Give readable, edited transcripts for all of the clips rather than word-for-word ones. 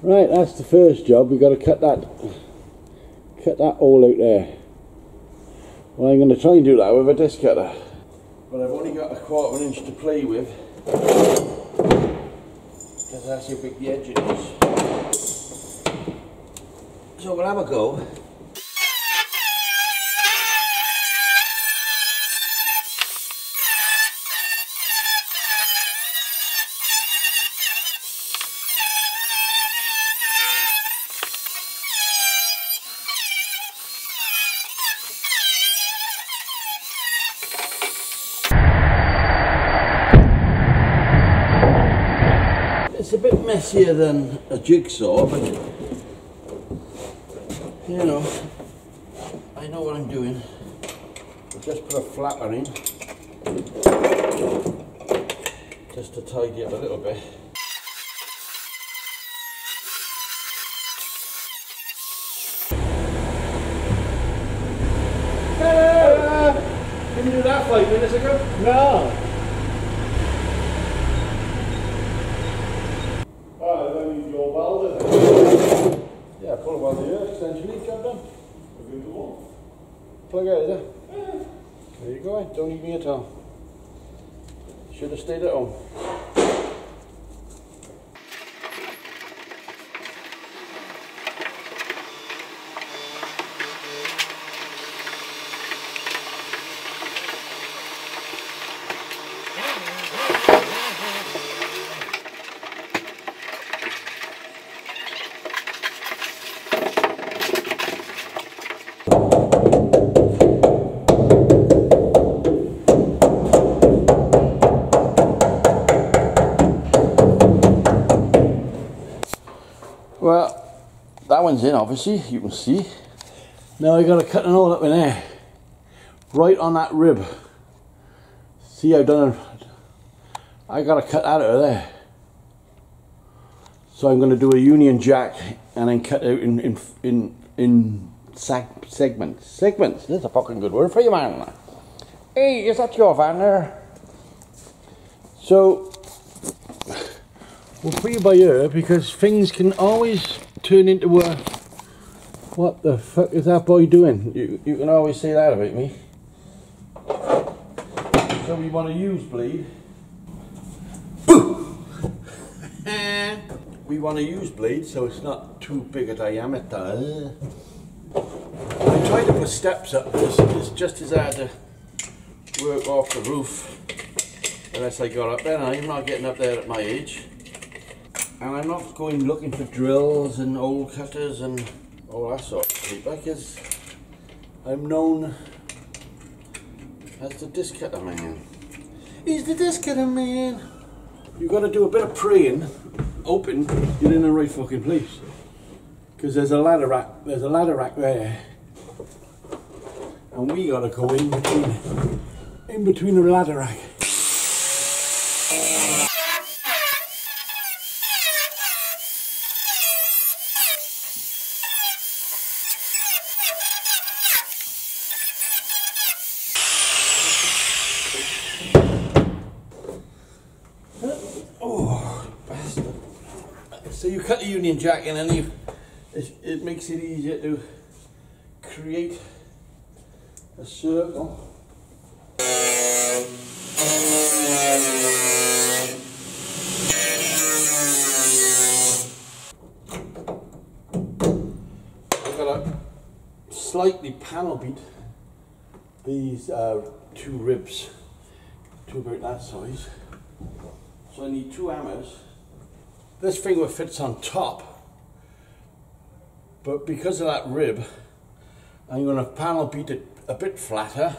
Right, that's the first job. We've got to cut that hole out there. Well, I'm going to try and do that with a disc cutter, but I've only got a 1/4 inch to play with, because that's how big the edge it is. So we'll have a go. It's a bit messier than a jigsaw, but you know, I know what I'm doing. I'll just put a flapper in, just to tidy up a little bit. Didn't you do that 5 minutes ago? No. Yeah, pull a welder here, essentially, job done. Plug out, is it? Yeah. There you go, don't need me at all. Should have stayed at home. Well, that one's in, obviously, you can see. Now I got to cut an hole up in there, right on that rib. See, I've done it. I got to cut that out of there. So I'm going to do a Union Jack and then cut out in segments. Segments. That's a fucking good word for you, man. Hey, is that your van there? So we'll put you by ear, because things can always turn into a, what the fuck is that boy doing? You can always say that about me. So we want to use blade. We want to use blade so it's not too big a diameter. I tried to put steps up, but it's just as hard to work off the roof unless I got up there, and I'm not getting up there at my age. And I'm not going looking for drills and old cutters and all that sort of shit, because I'm known as the disc cutter man. He's the disc cutter man. You've got to do a bit of praying, hoping you're in the right fucking place. Because there's a ladder rack there. And we got to go in between the ladder rack. So you cut the Union Jack in, and it makes it easier to create a circle. I've got to slightly panel beat these 2 ribs to about that size. So I need 2 hammers. This finger fits on top, but because of that rib, I'm going to panel beat it a bit flatter.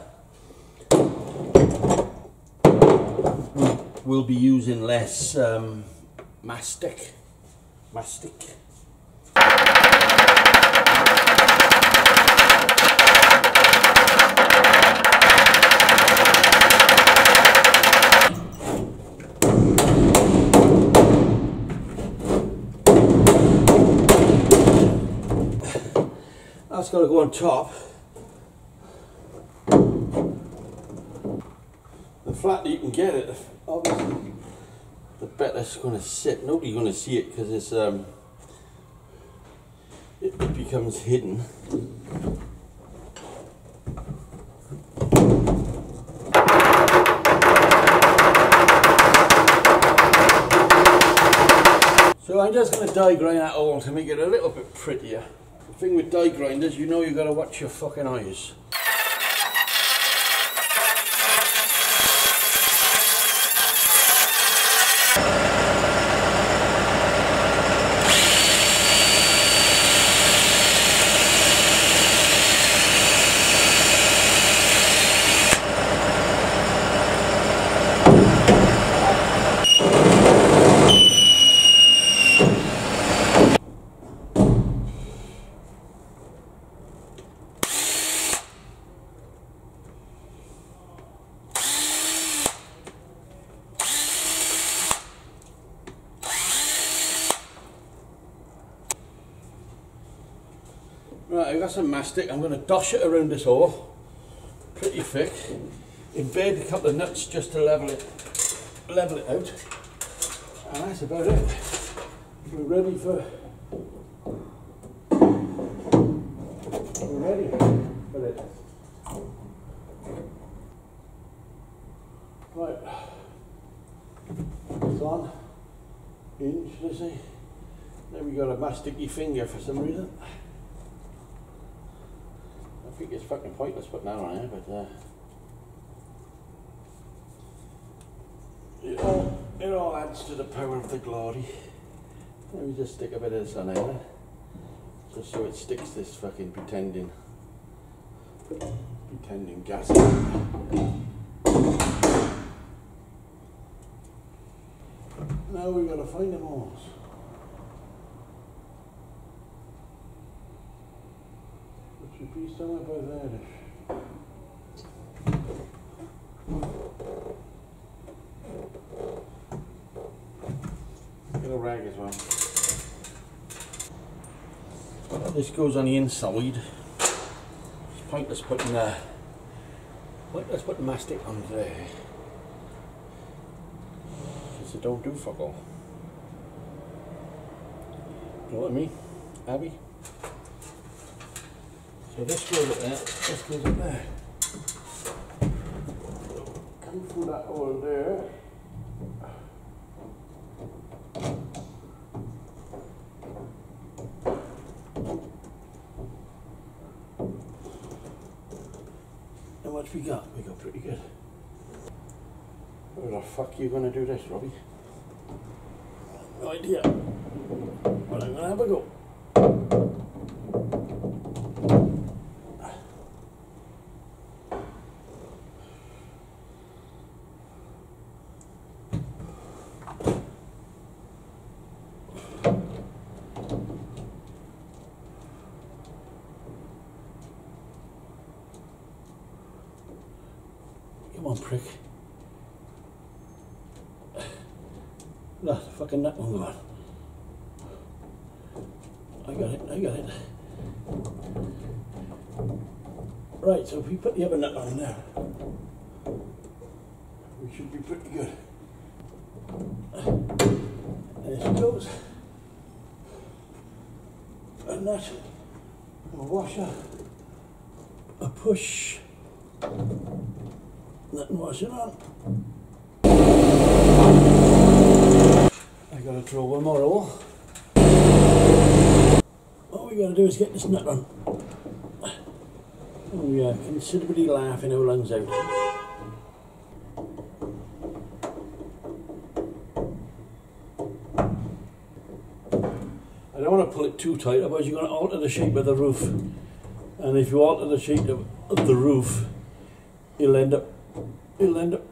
We'll be using less mastic. That's got to go on top. The flatter you can get it, obviously, the better it's going to sit. Nobody's going to see it because it's it becomes hidden. So I'm just going to die grind that all to make it a little bit prettier. The thing with die grinders, you know you've got to watch your fucking eyes. Right, I've got some mastic. I'm going to dosh it around this hole, pretty thick. Embed a couple of nuts just to level it out, and that's about it. We're ready for it. Right, it's on. In, should I say? Then we got a masticky finger for some reason. I think it's fucking pointless putting that on here, but it all adds to the power of the glory. Let me just stick a bit of this on there, just so it sticks this fucking pretending gas. Now we gotta find them all. Should be somewhere by there. Get a rag as well. This goes on the inside. It's pointless putting mastic on there, because it don't do fuck all. You know what I mean, Abby? So this goes up there, this goes up there. Come through that hole there. And what we got? We got pretty good. Where the fuck are you going to do this, Robbie? No idea. But I'm going to have a go. Come on, prick. That's the fucking nut one gone. I got it. Right, so if we put the other nut on there, we should be pretty good. There she goes. A nut, a washer, a push. Nut and wash it on. I gotta throw one more hole. All we gotta do is get this nut on. And we are considerably laughing our lungs out. I don't want to pull it too tight, otherwise you're going to alter the shape of the roof. And if you alter the shape of the roof, you'll end up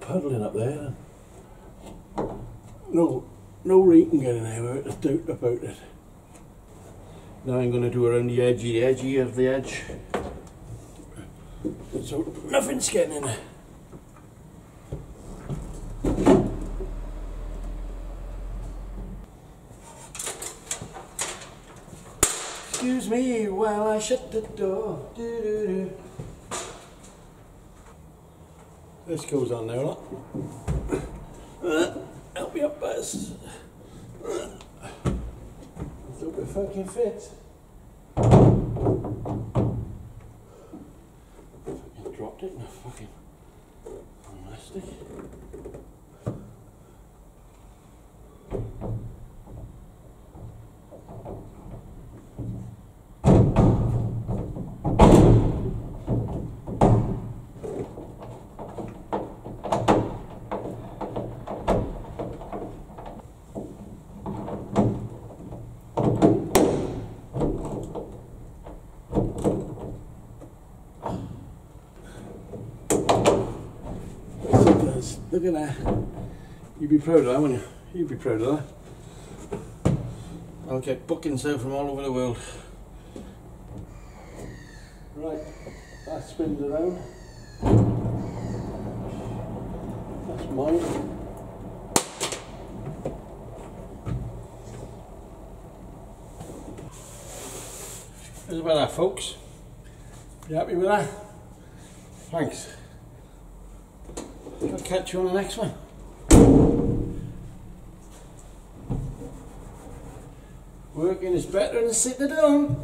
puddling up there. No rain getting anywhere, there's doubt about it. Now I'm going to do around the edgy of the edge, so nothing's getting in there. Excuse me while I shut the door. Doo-doo-doo. This goes on now, look. Help me up, Buzz. Let's hope it fucking fits. fucking plastic. Look at that. You'd be proud of that, wouldn't you? You'd be proud of that. I'll get bookings there from all over the world. Right, that spins around. That's mine. How's about that, folks? You happy with that? Thanks. I'll catch you on the next one. Working is better than sitting down.